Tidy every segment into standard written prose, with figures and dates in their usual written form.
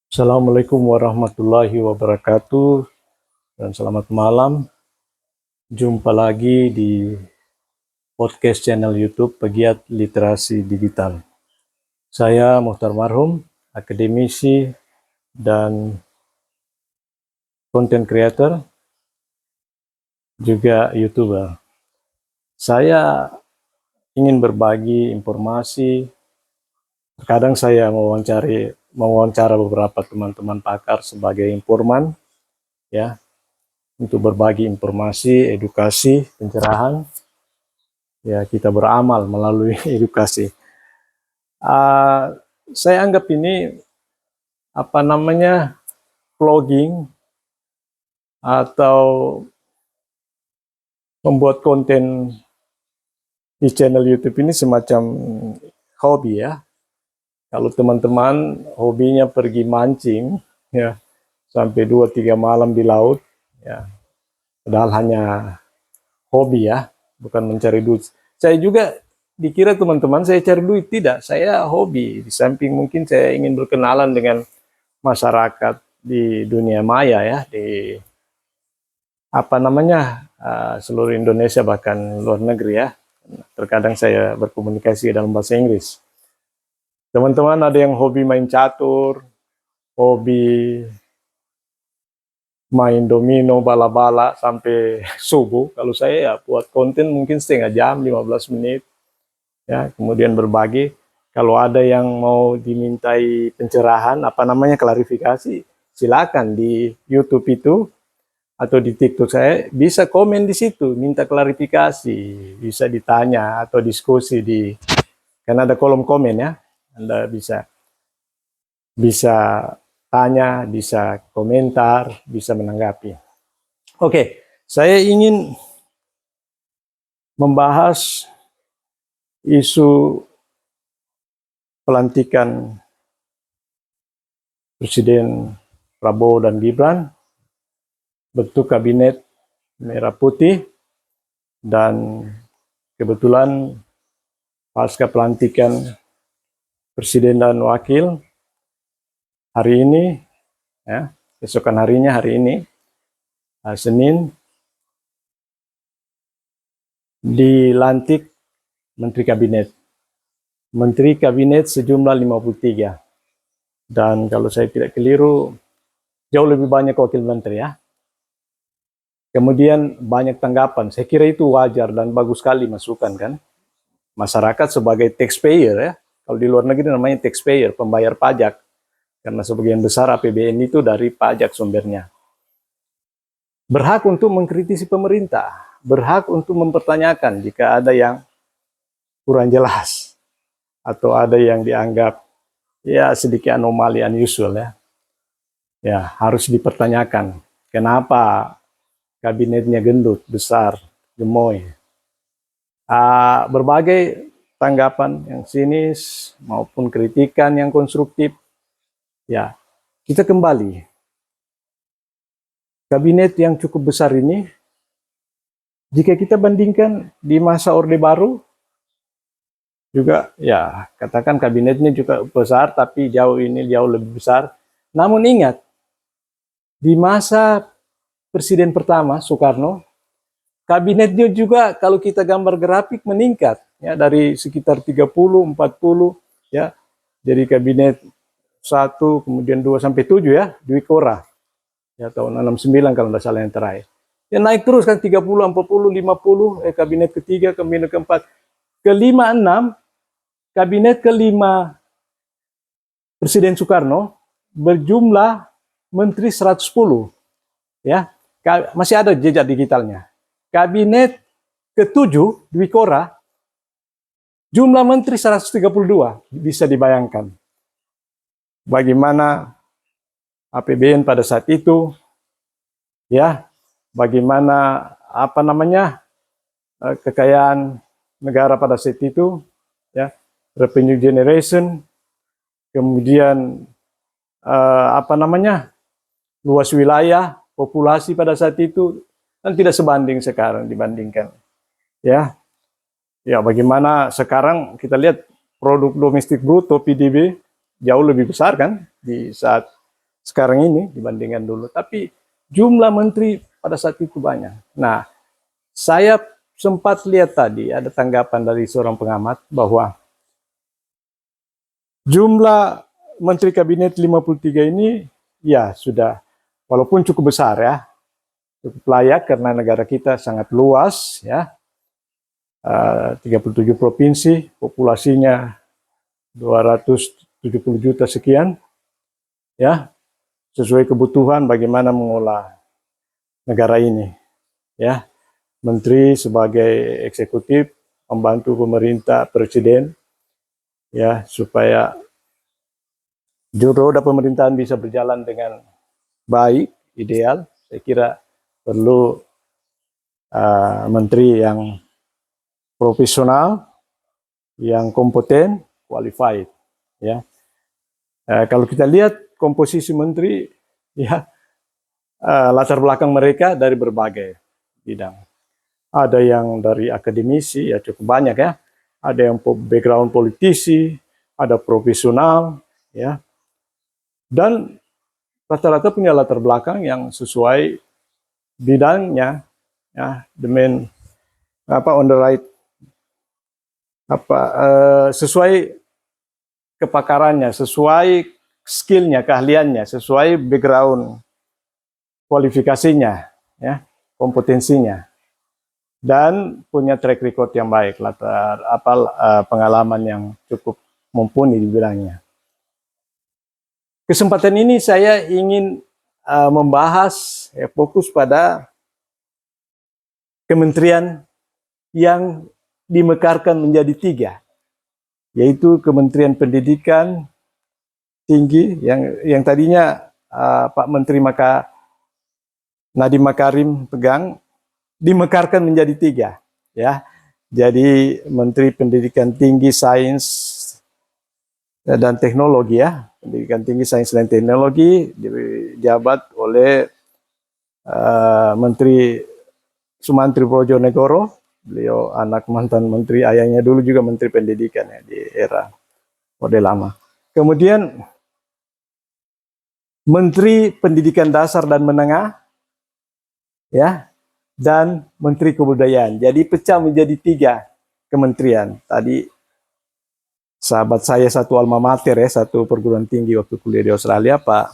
Assalamualaikum warahmatullahi wabarakatuh dan selamat malam. Jumpa lagi di podcast channel YouTube Pegiat Literasi Digital. Saya Muhtar Marhum, akademisi dan content creator, juga YouTuber. Saya ingin berbagi informasi. Terkadang saya mewawancara beberapa teman-teman pakar sebagai informan, ya, untuk berbagi informasi, edukasi, pencerahan. Ya, kita beramal melalui edukasi. Saya anggap ini vlogging atau membuat konten di channel YouTube ini semacam hobi, ya. Kalau teman-teman hobinya pergi mancing, ya, sampai 2-3 malam di laut, ya, padahal hanya hobi, ya, bukan mencari duit. Saya juga dikira teman-teman saya cari duit, tidak, saya hobi. Di samping mungkin saya ingin berkenalan dengan masyarakat di dunia maya, ya, di seluruh Indonesia bahkan luar negeri, ya. Terkadang saya berkomunikasi dalam bahasa Inggris. Teman-teman ada yang hobi main catur, hobi main domino, bala-bala sampai subuh. Kalau saya ya buat konten mungkin setengah jam, 15 menit. Ya, kemudian berbagi. Kalau ada yang mau dimintai pencerahan, klarifikasi, silakan di YouTube itu atau di TikTok saya bisa komen di situ, minta klarifikasi, bisa ditanya atau diskusi karena ada kolom komen, ya. Anda bisa tanya, bisa komentar, bisa menanggapi. Oke, saya ingin membahas isu pelantikan Presiden Prabowo dan Gibran, bentuk kabinet merah putih, dan kebetulan pasca pelantikan Presiden dan Wakil hari ini, ya, besokan harinya hari ini, Senin, dilantik Menteri Kabinet. Menteri Kabinet sejumlah 53. Dan kalau saya tidak keliru, jauh lebih banyak wakil menteri, ya. Kemudian banyak tanggapan. Saya kira itu wajar dan bagus sekali masukan, kan. Masyarakat sebagai taxpayer, ya. Kalau di luar negeri namanya taxpayer, pembayar pajak. Karena sebagian besar APBN itu dari pajak sumbernya. Berhak untuk mengkritisi pemerintah, berhak untuk mempertanyakan jika ada yang kurang jelas atau ada yang dianggap ya sedikit anomali, unusual, ya. Ya, harus dipertanyakan. Kenapa kabinetnya gendut, besar, gemoy? Berbagai tanggapan yang sinis maupun kritikan yang konstruktif, ya, kita kembali. Kabinet yang cukup besar ini, jika kita bandingkan di masa Orde Baru, juga, ya, katakan kabinetnya juga besar, tapi jauh lebih besar. Namun ingat, di masa Presiden pertama, Soekarno, kabinetnya juga kalau kita gambar grafik meningkat, ya, dari sekitar 30, 40, ya, jadi kabinet 1, kemudian 2 sampai 7, ya, Dwi Korah, ya, tahun 69 kalau tidak salah yang terakhir. Ya, naik terus kan 30, 40, 50, kabinet ketiga, kabinet keempat, kelima, 6, kabinet kelima Presiden Soekarno berjumlah menteri 110, ya. Masih ada jejak digitalnya. Kabinet ke-7 Dwi Korah jumlah menteri 132, bisa dibayangkan bagaimana APBN pada saat itu, ya, bagaimana kekayaan negara pada saat itu, ya, revenue generation, kemudian luas wilayah, populasi pada saat itu, kan tidak sebanding sekarang dibandingkan, ya. Ya, bagaimana sekarang kita lihat produk domestik bruto PDB jauh lebih besar kan di saat sekarang ini dibandingkan dulu. Tapi jumlah menteri pada saat itu banyak. Nah, saya sempat lihat tadi ada tanggapan dari seorang pengamat bahwa jumlah menteri kabinet 53 ini ya sudah walaupun cukup besar ya, cukup layak karena negara kita sangat luas ya. 37 provinsi, populasinya 270 juta sekian ya, sesuai kebutuhan bagaimana mengolah negara ini ya. Menteri sebagai eksekutif membantu pemerintah presiden ya supaya roda pemerintahan bisa berjalan dengan baik, ideal. Saya kira perlu menteri yang profesional, yang kompeten, qualified ya. Kalau kita lihat komposisi menteri ya, latar belakang mereka dari berbagai bidang. Ada yang dari akademisi, ya cukup banyak ya. Ada yang background politisi, ada profesional, ya. Dan rata-rata punya latar belakang yang sesuai bidangnya, ya. Demand on the right, sesuai kepakarannya, sesuai skillnya, keahliannya, sesuai background kualifikasinya, ya, kompetensinya. Dan punya track record yang baik, pengalaman yang cukup mumpuni di bidangnya. Kesempatan ini saya ingin membahas fokus pada kementerian yang dimekarkan menjadi 3, yaitu Kementerian Pendidikan Tinggi yang tadinya Pak Menteri Nadiem Makarim pegang, dimekarkan menjadi 3 ya. Jadi Menteri Pendidikan Tinggi, Sains dan Teknologi ya. Pendidikan Tinggi, Sains dan Teknologi dijabat oleh Menteri Sumantri Brojonegoro. Beliau anak mantan menteri, ayahnya dulu juga Menteri Pendidikan ya di era Orde Lama. Kemudian Menteri Pendidikan Dasar dan Menengah ya, dan Menteri Kebudayaan. Jadi pecah menjadi 3 kementerian. Tadi sahabat saya satu alma mater ya, satu perguruan tinggi waktu kuliah di Australia, Pak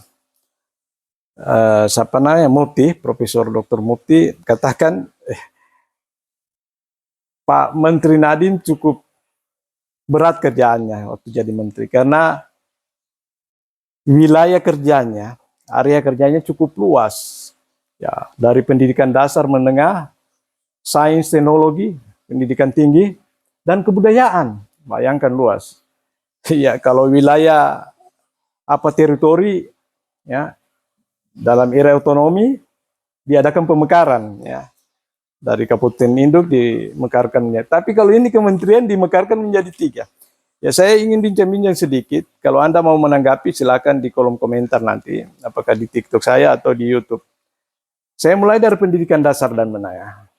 siapa namanya, Mufti, Profesor Dr. Mufti, katakan Pak Menteri Nadiem cukup berat kerjaannya waktu jadi menteri, karena wilayah kerjanya, area kerjanya cukup luas. Ya, dari pendidikan dasar, menengah, sains, teknologi, pendidikan tinggi, dan kebudayaan. Bayangkan luas. Ya, kalau wilayah teritori ya, dalam era otonomi diadakan pemekaran ya. Dari Kabupaten Induk dimekarkannya. Tapi kalau ini kementerian dimekarkan menjadi 3. Ya, saya ingin bincang-bincang sedikit. Kalau Anda mau menanggapi silakan di kolom komentar nanti, apakah di TikTok saya atau di YouTube. Saya mulai dari pendidikan dasar dan menengah.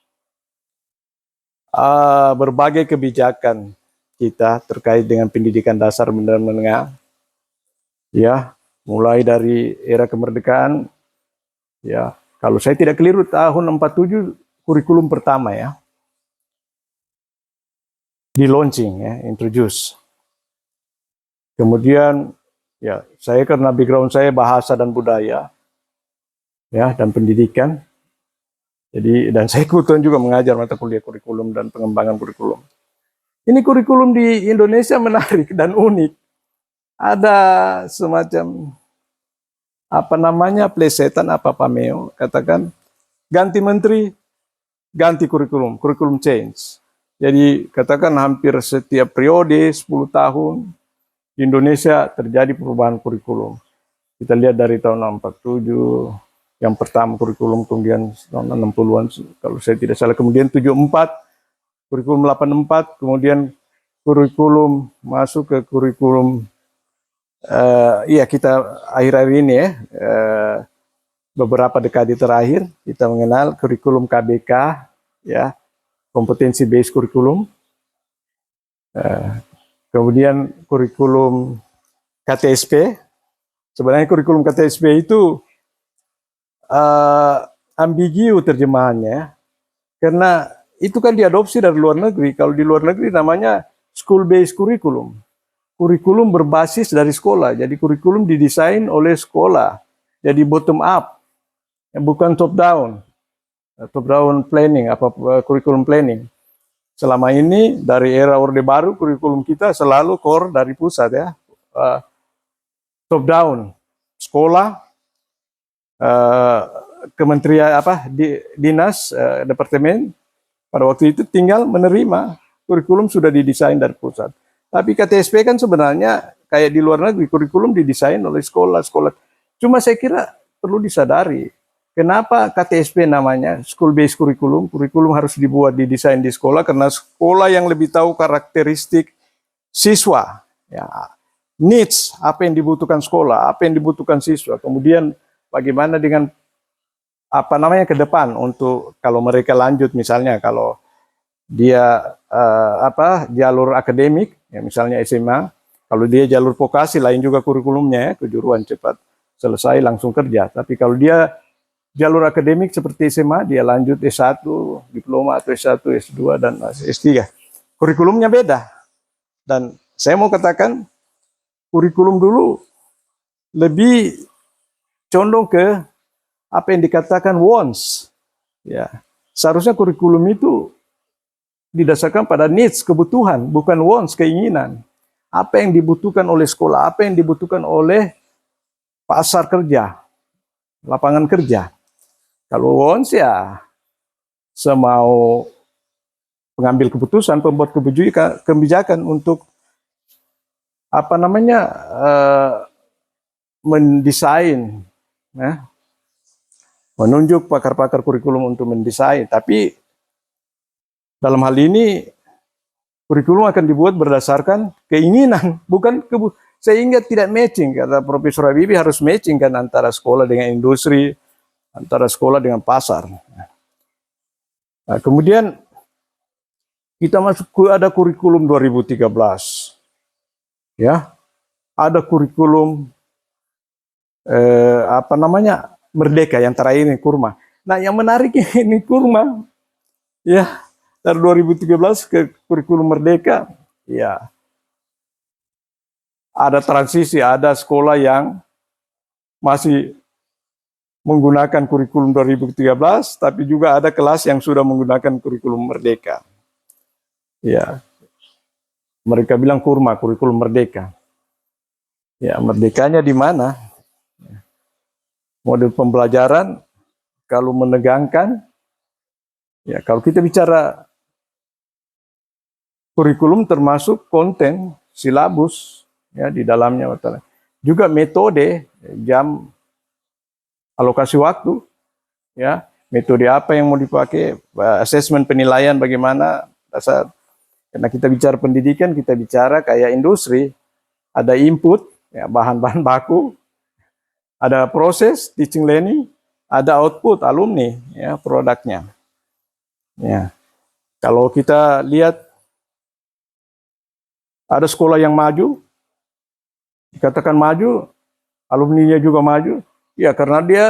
Berbagai kebijakan kita terkait dengan pendidikan dasar dan menengah, ya, mulai dari era kemerdekaan, ya, kalau saya tidak keliru tahun 47 kurikulum pertama ya, di launching ya, introduce. Kemudian ya, saya karena background saya bahasa dan budaya, ya, dan pendidikan. Jadi, dan saya kebetulan juga mengajar mata kuliah kurikulum dan pengembangan kurikulum. Ini kurikulum di Indonesia menarik dan unik. Ada semacam plesetan pameo, katakan ganti menteri, ganti kurikulum change. Jadi katakan hampir setiap periode 10 tahun di Indonesia terjadi perubahan kurikulum. Kita lihat dari tahun 47 yang pertama kurikulum, kemudian tahun 60-an kalau saya tidak salah, kemudian 74, kurikulum 84, kemudian kurikulum masuk ke kurikulum kita akhir-akhir ini ya, beberapa dekade terakhir kita mengenal kurikulum KBK ya, kompetensi based kurikulum. Kemudian kurikulum KTSP. Sebenarnya kurikulum KTSP itu ambigu terjemahannya, karena itu kan diadopsi dari luar negeri. Kalau di luar negeri namanya school based curriculum. Kurikulum berbasis dari sekolah. Jadi kurikulum didesain oleh sekolah. Jadi bottom up, bukan top down. Top down planning, kurikulum planning. Selama ini dari era Orde Baru kurikulum kita selalu core dari pusat ya. Top down. Sekolah, kementerian dinas, departemen pada waktu itu tinggal menerima kurikulum sudah didesain dari pusat. Tapi KTSP kan sebenarnya kayak di luar negeri, kurikulum didesain oleh sekolah-sekolah. Cuma saya kira perlu disadari, kenapa KTSP namanya school based curriculum? Kurikulum harus dibuat didesain di sekolah karena sekolah yang lebih tahu karakteristik siswa, ya, needs, apa yang dibutuhkan sekolah, apa yang dibutuhkan siswa. Kemudian bagaimana dengan ke depan untuk kalau mereka lanjut, misalnya kalau dia jalur akademik, ya misalnya SMA, kalau dia jalur vokasi lain juga kurikulumnya ya, kejuruan cepat selesai langsung kerja. Tapi kalau dia jalur akademik seperti SMA, dia lanjut S1, diploma atau S1, S2 dan S3. Kurikulumnya beda. Dan saya mau katakan kurikulum dulu lebih condong ke apa yang dikatakan wants. Ya, seharusnya kurikulum itu didasarkan pada needs, kebutuhan, bukan wants, keinginan. Apa yang dibutuhkan oleh sekolah, apa yang dibutuhkan oleh pasar kerja, lapangan kerja. Kalau wants ya semau pengambil keputusan, pembuat kebijakan untuk mendesain, ya, menunjuk pakar-pakar kurikulum untuk mendesain. Tapi dalam hal ini kurikulum akan dibuat berdasarkan keinginan, bukan sehingga tidak matching. Kata Profesor Habibie, harus matching kan antara sekolah dengan industri, antara sekolah dengan pasar. Nah, kemudian kita masuk ada kurikulum 2013, ya, ada kurikulum Merdeka yang terakhir ini Kurma. Nah, yang menarik ini Kurma, ya, dari 2013 ke kurikulum Merdeka, ya, ada transisi, ada sekolah yang masih menggunakan kurikulum 2013, tapi juga ada kelas yang sudah menggunakan kurikulum Merdeka. Ya, mereka bilang Kurma, kurikulum Merdeka. Ya, merdekanya di mana? Model pembelajaran kalau menegangkan, ya, kalau kita bicara kurikulum termasuk konten, silabus, ya, di dalamnya, juga metode, jam, alokasi waktu, ya, metode apa yang mau dipakai, asesmen penilaian bagaimana, karena kita bicara pendidikan, kita bicara kayak industri, ada input, ya, bahan-bahan baku, ada proses teaching learning, ada output alumni, ya, produknya. Ya, kalau kita lihat ada sekolah yang maju, dikatakan maju, alumninya juga maju, ya karena dia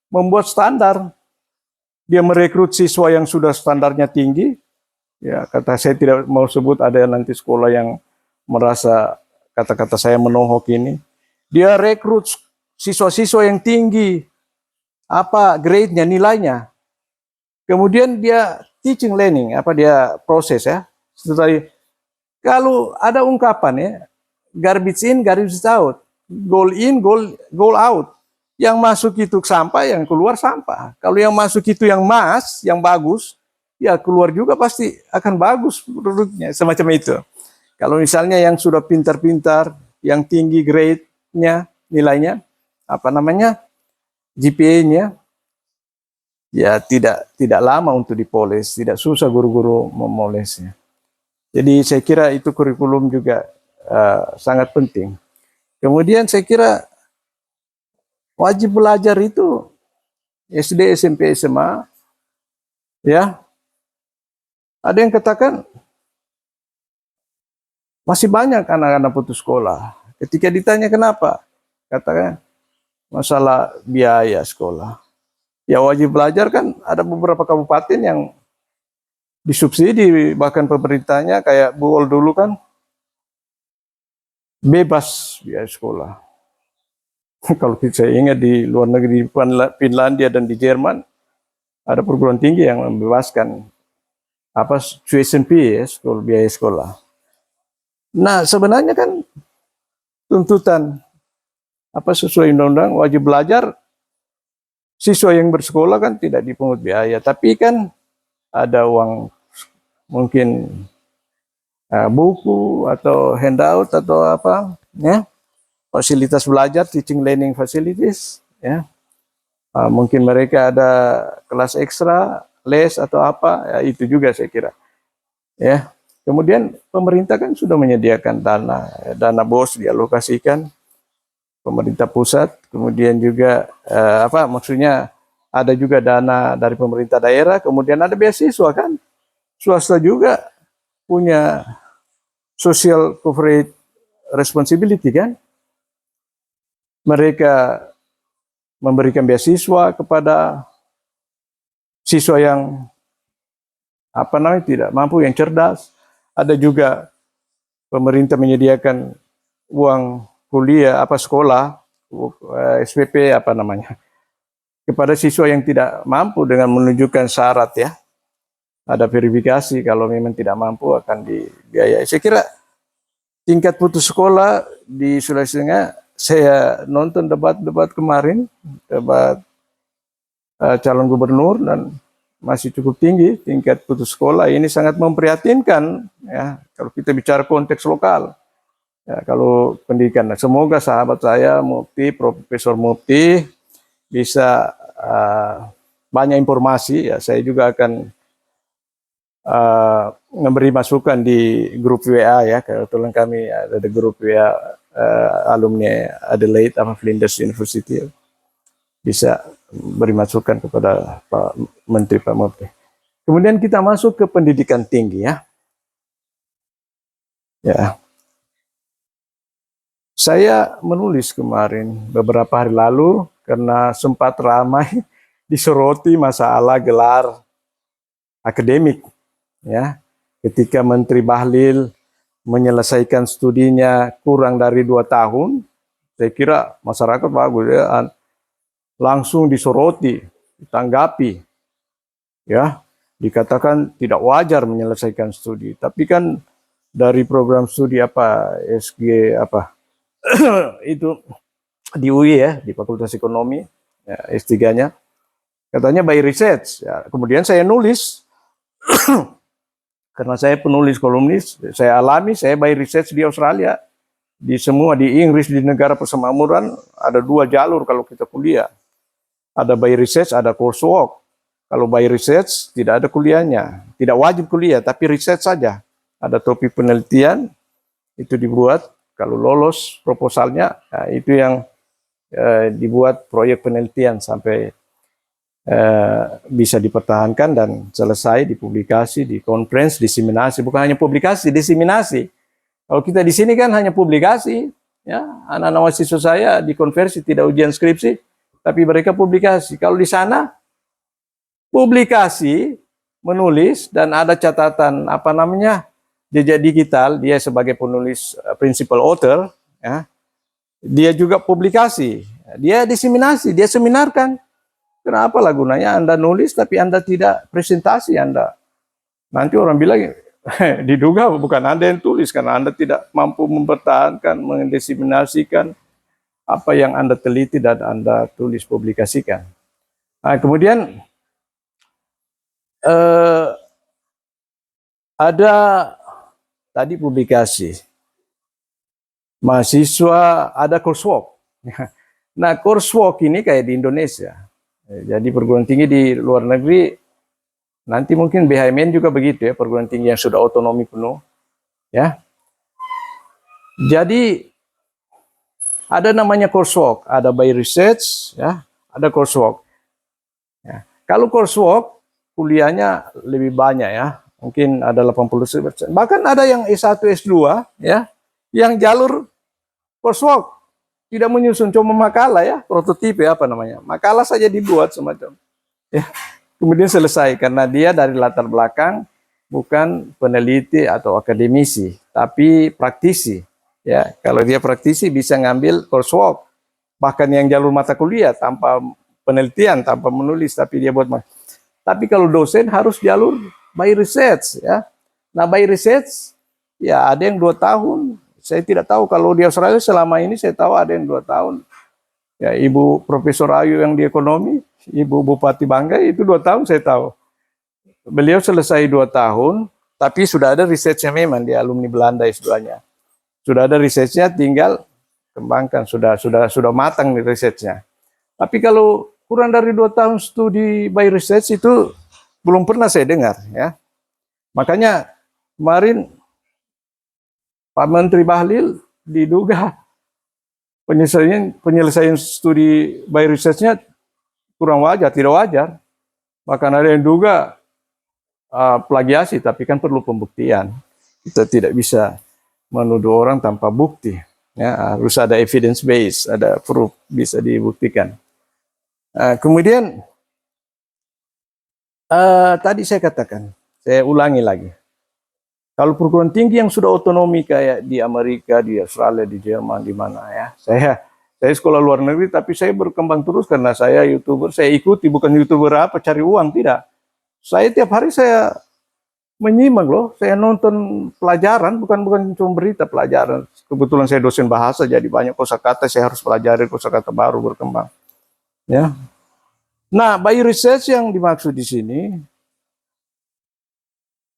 membuat standar, dia merekrut siswa yang sudah standarnya tinggi. Ya, kata saya tidak mau sebut, ada nanti sekolah yang merasa kata-kata saya menohok ini. Dia rekrut siswa-siswa yang tinggi, grade-nya, nilainya. Kemudian dia teaching learning, dia proses, ya. Setelah kalau ada ungkapan, ya, garbage in, garbage out, goal in, goal out. Yang masuk itu sampah, yang keluar sampah. Kalau yang masuk itu yang yang bagus, ya keluar juga pasti akan bagus produknya, semacam itu. Kalau misalnya yang sudah pintar-pintar, yang tinggi grade-nya, nilainya, GPA-nya, ya tidak lama untuk dipoles, tidak susah guru-guru memolesnya. Jadi saya kira itu kurikulum juga sangat penting. Kemudian saya kira wajib belajar itu SD, SMP, SMA, ya. Ada yang katakan masih banyak anak-anak putus sekolah. Ketika ditanya kenapa, katakan masalah biaya sekolah. Ya wajib belajar kan ada beberapa kabupaten yang disubsidi, bahkan pemerintahnya kayak Buol dulu kan bebas biaya sekolah. Kalau saya ingat di luar negeri, di Finlandia dan di Jerman, ada perguruan tinggi yang membebaskan apa tuition fee ya, biaya sekolah. Nah sebenarnya kan tuntutan apa sesuai undang-undang wajib belajar, siswa yang bersekolah kan tidak dipungut biaya, tapi kan ada uang mungkin buku atau handout atau apa ya, fasilitas belajar, teaching learning facilities ya. Mungkin mereka ada kelas ekstra, les atau apa, ya itu juga saya kira. Ya. Kemudian pemerintah kan sudah menyediakan dana BOS dialokasikan pemerintah pusat, kemudian juga apa maksudnya ada juga dana dari pemerintah daerah, kemudian ada beasiswa kan. Swasta juga punya social corporate responsibility kan. Mereka memberikan beasiswa kepada siswa yang apa namanya tidak mampu, yang cerdas. Ada juga pemerintah menyediakan uang kuliah apa sekolah SPP apa namanya kepada siswa yang tidak mampu dengan menunjukkan syarat ya. Ada verifikasi, kalau memang tidak mampu akan dibiayai. Saya kira tingkat putus sekolah di Sulawesi Tengah, saya nonton debat-debat kemarin, debat calon gubernur, dan masih cukup tinggi tingkat putus sekolah. Ini sangat memprihatinkan ya kalau kita bicara konteks lokal. Ya, kalau pendidikan, nah, semoga sahabat saya Mufti, Profesor Mufti bisa banyak informasi ya. Saya juga akan memberi masukan di grup WA ya. Kebetulan kami ada di grup WA alumni Adelaide sama Flinders University, bisa beri masukan kepada Pak Menteri, Pak Mufti. Kemudian kita masuk ke pendidikan tinggi ya. Ya. Saya menulis kemarin beberapa hari lalu karena sempat ramai disoroti masalah gelar akademik ya. Ketika Menteri Bahlil menyelesaikan studinya kurang dari 2 tahun, saya kira masyarakat bagus ya, langsung disoroti, ditanggapi ya, dikatakan tidak wajar menyelesaikan studi. Tapi kan dari program studi apa SG apa itu di UI ya, di Fakultas Ekonomi ya, S3-nya katanya by research ya. Kemudian saya nulis karena saya penulis kolumnis, saya alami, saya by research di Australia, di semua, di Inggris, di negara persemakmuran ada 2 jalur kalau kita kuliah. Ada by research, ada coursework. Kalau by research tidak ada kuliahnya, tidak wajib kuliah, tapi research saja. Ada topik penelitian, itu dibuat, kalau lolos proposalnya, nah itu yang dibuat proyek penelitian sampai bisa dipertahankan dan selesai, dipublikasi, di conference, diseminasi. Bukan hanya publikasi, diseminasi. Kalau kita di sini kan hanya publikasi, ya, anak-anak mahasiswa saya dikonversi, tidak ujian skripsi, tapi mereka publikasi. Kalau di sana publikasi, menulis, dan ada catatan apa namanya jejak digital, dia sebagai penulis principal author, ya, dia juga publikasi, dia diseminasi, dia seminarkan. Kenapa lah gunanya Anda nulis tapi Anda tidak presentasi Anda? Nanti orang bilang diduga bukan Anda yang tulis karena Anda tidak mampu mempertahankan, mendiseminasikan apa yang Anda teliti dan Anda tulis publikasikan. Nah, kemudian ada tadi publikasi, mahasiswa ada coursework. Nah, coursework ini kayak di Indonesia. Jadi perguruan tinggi di luar negeri, nanti mungkin BHMN juga begitu ya, perguruan tinggi yang sudah otonomi penuh. Ya. Jadi ada namanya coursework, ada by research, ya, ada coursework. Ya. Kalau coursework kuliahnya lebih banyak ya, mungkin ada 80%. Bahkan ada yang S1, S2 ya, yang jalur coursework tidak menyusun, cuma makalah ya, prototipe apa namanya, makalah saja dibuat semacam. Ya, kemudian selesai karena dia dari latar belakang bukan peneliti atau akademisi, tapi praktisi. Ya, kalau dia praktisi bisa ngambil coursework, bahkan yang jalur mata kuliah tanpa penelitian, tanpa menulis, tapi dia buat. Tapi kalau dosen harus jalur by research, ya. Nah, by research, ya ada yang 2 tahun. Saya tidak tahu kalau di Australia selama ini saya tahu ada yang 2 tahun. Ya, Ibu Profesor Ayu yang di ekonomi, Ibu Bupati Banggai itu 2 tahun saya tahu. Beliau selesai 2 tahun, tapi sudah ada researchnya memang di alumni Belanda S2-nya. Sudah ada researchnya, tinggal kembangkan, sudah matang nih researchnya. Tapi kalau kurang dari 2 tahun studi by research itu belum pernah saya dengar, ya. Makanya kemarin Pak Menteri Bahlil diduga penyelesaian studi by research-nya kurang wajar, tidak wajar. Bahkan ada yang duga plagiasi, tapi kan perlu pembuktian. Kita tidak bisa menuduh orang tanpa bukti. Ya, harus ada evidence base, ada proof, bisa dibuktikan. Kemudian tadi saya katakan, saya ulangi lagi. Kalau perguruan tinggi yang sudah otonomi kayak di Amerika, di Australia, di Jerman, di mana ya. Saya sekolah luar negeri, tapi saya berkembang terus karena saya YouTuber. Saya ikuti, bukan YouTuber apa, cari uang, tidak. Saya tiap hari saya menyimak loh, saya nonton pelajaran, bukan cuma berita, pelajaran. Kebetulan saya dosen bahasa, jadi banyak kosakata saya harus pelajari, kosakata baru berkembang. Ya. Nah, by research yang dimaksud di sini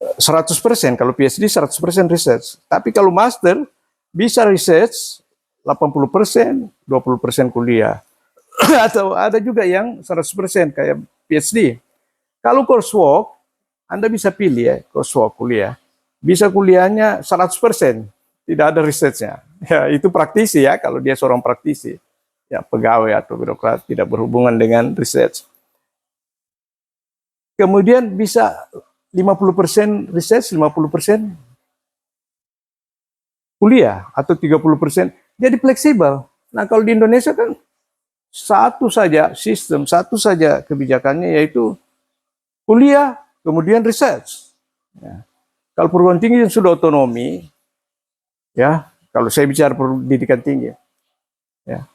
100%, kalau PhD 100% research. Tapi kalau master bisa research 80%, 20% kuliah. Atau ada juga yang 100% kayak PhD. Kalau coursework, Anda bisa pilih ya, coursework kuliah. Bisa kuliahnya 100%, tidak ada researchnya. Ya, itu praktisi ya, kalau dia seorang praktisi. Ya, pegawai atau birokrat, tidak berhubungan dengan research. Kemudian bisa 50% research, 50% kuliah, atau 30%. Jadi fleksibel. Nah, kalau di Indonesia kan satu saja sistem, satu saja kebijakannya, yaitu kuliah, kemudian research. Ya. Kalau perguruan tinggi yang sudah otonomi, ya, kalau saya bicara pendidikan tinggi, ya,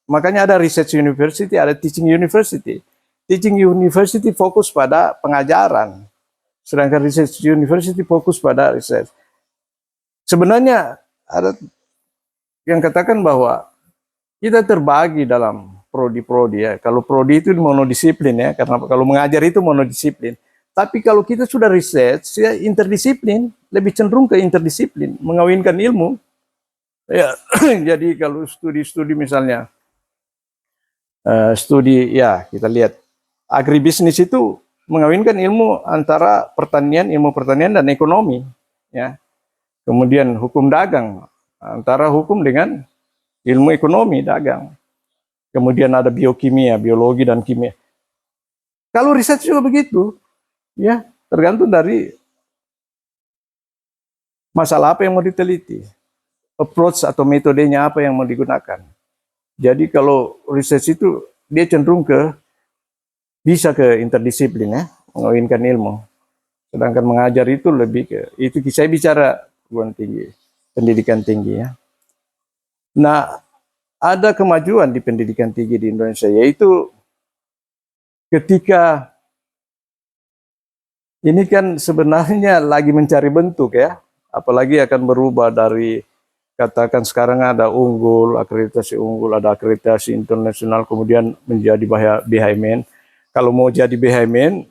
makanya ada research university, ada teaching university. Teaching university fokus pada pengajaran, sedangkan research university fokus pada research. Sebenarnya ada yang katakan bahwa kita terbagi dalam prodi-prodi ya. Kalau prodi itu monodisiplin ya, karena kalau mengajar itu monodisiplin. Tapi kalau kita sudah research, ya interdisiplin, lebih cenderung ke interdisiplin, mengawinkan ilmu. Ya, jadi kalau studi-studi misalnya, studi ya kita lihat agribisnis itu mengawinkan ilmu antara ilmu pertanian dan ekonomi. Ya. Kemudian hukum dagang, antara hukum dengan ilmu ekonomi dagang. Kemudian ada biokimia, biologi dan kimia. Kalau riset juga begitu, ya tergantung dari masalah apa yang mau diteliti, approach atau metodenya apa yang mau digunakan. Jadi kalau riset itu dia cenderung bisa ke interdisiplin ya, mengawinkan ilmu. Sedangkan mengajar itu lebih itu saya bicara perguruan tinggi, pendidikan tinggi ya. Nah, ada kemajuan di pendidikan tinggi di Indonesia, yaitu ketika ini kan sebenarnya lagi mencari bentuk ya, apalagi akan berubah dari katakan sekarang ada akreditasi unggul, ada akreditasi internasional, kemudian menjadi BHMN. Kalau mau jadi BHMN,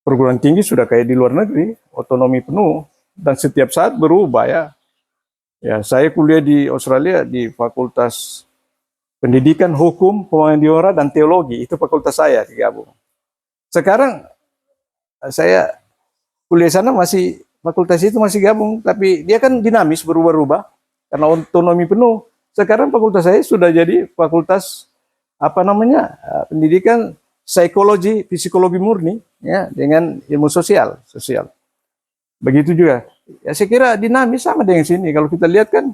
perguruan tinggi sudah kayak di luar negeri, otonomi penuh, dan setiap saat berubah ya. Ya, saya kuliah di Australia di Fakultas Pendidikan, Hukum, Humaniora, dan Teologi. Itu fakultas saya digabung. Sekarang saya kuliah sana fakultas itu masih gabung, tapi dia kan dinamis, berubah-ubah karena otonomi penuh. Sekarang fakultas saya sudah jadi fakultas pendidikan psikologi murni ya, dengan ilmu sosial. Begitu juga. Ya saya kira dinamis sama dengan sini. Kalau kita lihat kan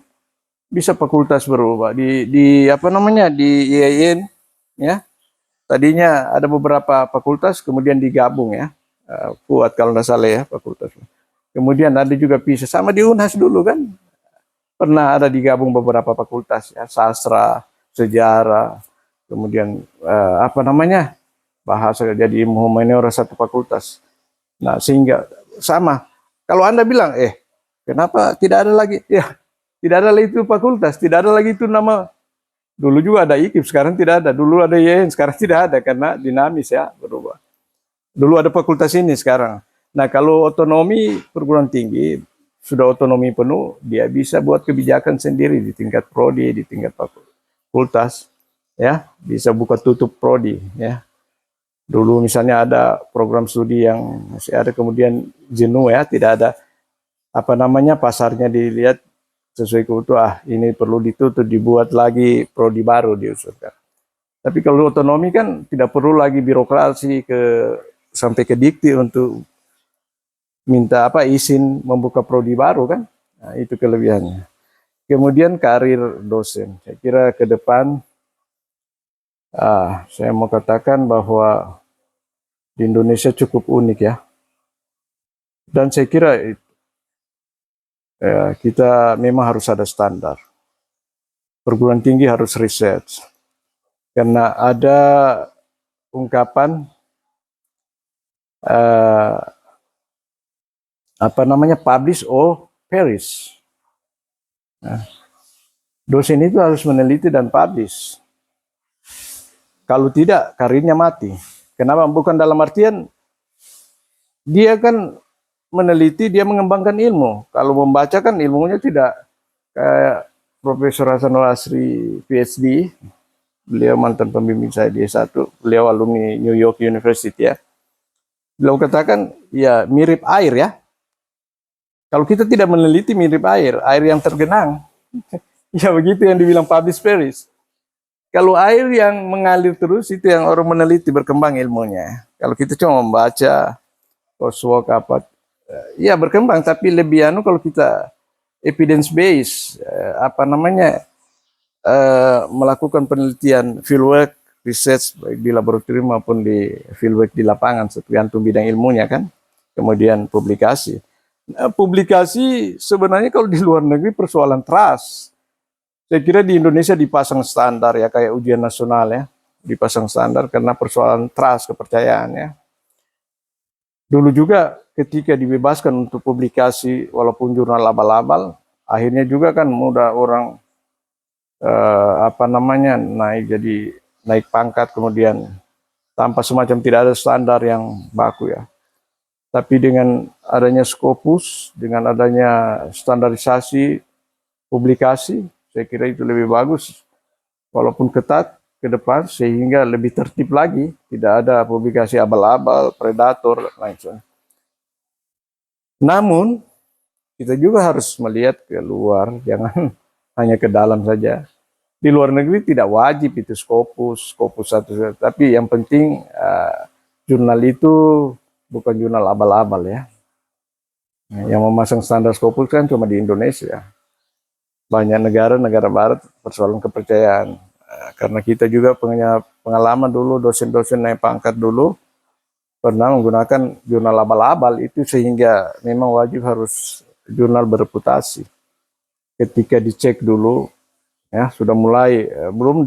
bisa fakultas berubah di apa namanya di IAIN ya. Tadinya ada beberapa fakultas kemudian digabung ya. Kuat kalau nggak salah ya fakultas. Kemudian ada juga pisah sama di Unhas dulu kan. Pernah ada digabung beberapa fakultas ya, sastra, sejarah, kemudian apa namanya? Bahasa jadi ilmu humaniora satu fakultas. Nah, sehingga sama. Kalau Anda bilang, kenapa tidak ada lagi? Ya, tidak ada lagi itu fakultas, tidak ada lagi itu nama. Dulu juga ada IKIP, sekarang tidak ada. Dulu ada YN, sekarang tidak ada karena dinamis ya, berubah. Dulu ada fakultas ini, sekarang. Nah, kalau otonomi perguruan tinggi sudah otonomi penuh, dia bisa buat kebijakan sendiri di tingkat prodi, di tingkat fakultas, ya, bisa buka tutup prodi, ya. Dulu misalnya ada program studi yang masih ada, kemudian jenuh ya, tidak ada apa namanya pasarnya dilihat sesuai kebutuhan, ini perlu ditutup, dibuat lagi prodi baru diusulkan. Tapi kalau otonomi kan tidak perlu lagi birokrasi sampai ke dikti untuk minta apa izin membuka prodi baru kan. Nah, itu kelebihannya. Kemudian karir dosen. Saya kira ke depan saya mau katakan bahwa di Indonesia cukup unik ya. Dan saya kira kita memang harus ada standar. Perguruan tinggi harus riset. Karena ada ungkapan apa namanya publish or perish. Nah, dosen itu harus meneliti dan publish. Kalau tidak, karirnya mati. Kenapa? Bukan dalam artian dia kan meneliti, dia mengembangkan ilmu. Kalau membaca kan ilmunya tidak kayak Profesor Hasanul Asri PhD. Beliau mantan pembimbing saya di S1. Beliau alumni New York University ya. Beliau katakan ya mirip air ya. Kalau kita tidak meneliti mirip air yang tergenang. Ya begitu yang dibilang publish perish. Kalau air yang mengalir terus itu yang orang meneliti berkembang ilmunya. Kalau kita cuma membaca coursework apa, ya berkembang tapi lebih kalau kita evidence based apa namanya melakukan penelitian fieldwork research baik di laboratorium maupun di fieldwork di lapangan tergantung bidang ilmunya kan. Kemudian publikasi. Publikasi sebenarnya kalau di luar negeri persoalan trust. Saya kira di Indonesia dipasang standar ya kayak ujian nasional ya, dipasang standar karena persoalan trust, kepercayaan ya. Dulu juga ketika dibebaskan untuk publikasi walaupun jurnal abal-abal, akhirnya juga kan mudah orang apa namanya naik pangkat kemudian tanpa semacam tidak ada standar yang baku ya. Tapi dengan adanya Scopus, dengan adanya standarisasi publikasi, saya kira itu lebih bagus, walaupun ketat ke depan, sehingga lebih tertib lagi, tidak ada publikasi abal-abal, predator, lain sebagainya. Namun, kita juga harus melihat ke luar, jangan hanya ke dalam saja. Di luar negeri tidak wajib itu Scopus satu, tapi yang penting jurnal itu bukan jurnal abal-abal ya. Yang memasang standar Scopus kan cuma di Indonesia. Banyak negara barat persoalan kepercayaan. Karena kita juga punya pengalaman dulu, dosen-dosen naik pangkat dulu pernah menggunakan jurnal abal-abal itu, sehingga memang wajib harus jurnal bereputasi. Ketika dicek dulu ya sudah mulai belum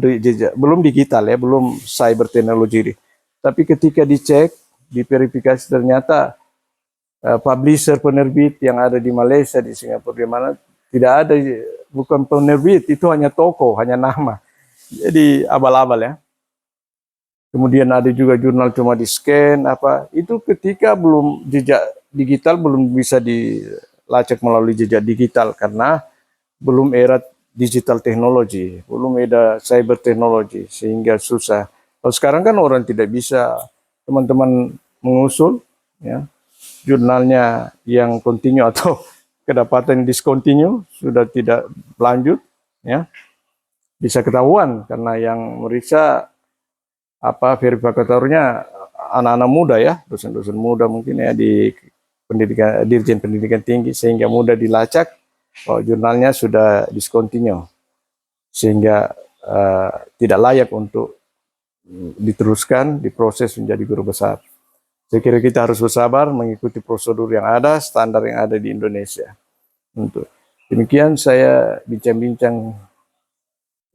digital ya, belum cyber teknologi. Tapi ketika dicek, diverifikasi ternyata publisher penerbit yang ada di Malaysia, di Singapura, di mana tidak ada, bukan penerbit, itu hanya toko, hanya nama. Jadi abal-abal ya. Kemudian ada juga jurnal cuma di scan apa. Itu ketika belum jejak digital, belum bisa dilacak melalui jejak digital karena belum era digital teknologi, belum ada cyber teknologi, sehingga susah. Kalau sekarang kan orang tidak bisa, teman-teman mengusul ya jurnalnya yang continue atau kedapatan discontinue sudah tidak lanjut ya, bisa ketahuan karena yang meriksa apa verifikatornya anak-anak muda ya, dosen-dosen muda mungkin ya di pendidikan, dirjen pendidikan tinggi, sehingga mudah dilacak bahwa jurnalnya sudah discontinue. sehingga tidak layak untuk diteruskan diproses menjadi guru besar. Saya kira kita harus bersabar mengikuti prosedur yang ada, standar yang ada di Indonesia. Untuk demikian saya bincang-bincang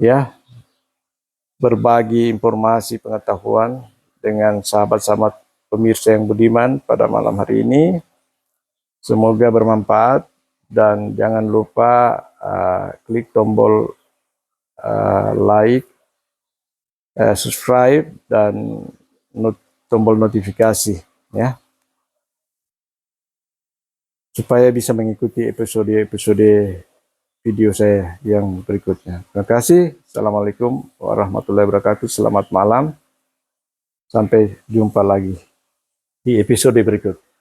ya, berbagi informasi pengetahuan dengan sahabat-sahabat pemirsa yang budiman pada malam hari ini. Semoga bermanfaat dan jangan lupa klik tombol like, subscribe dan tombol notifikasi ya, supaya bisa mengikuti episode-episode video saya yang berikutnya. Terima kasih. Assalamualaikum warahmatullahi wabarakatuh. Selamat malam. Sampai jumpa lagi di episode berikut.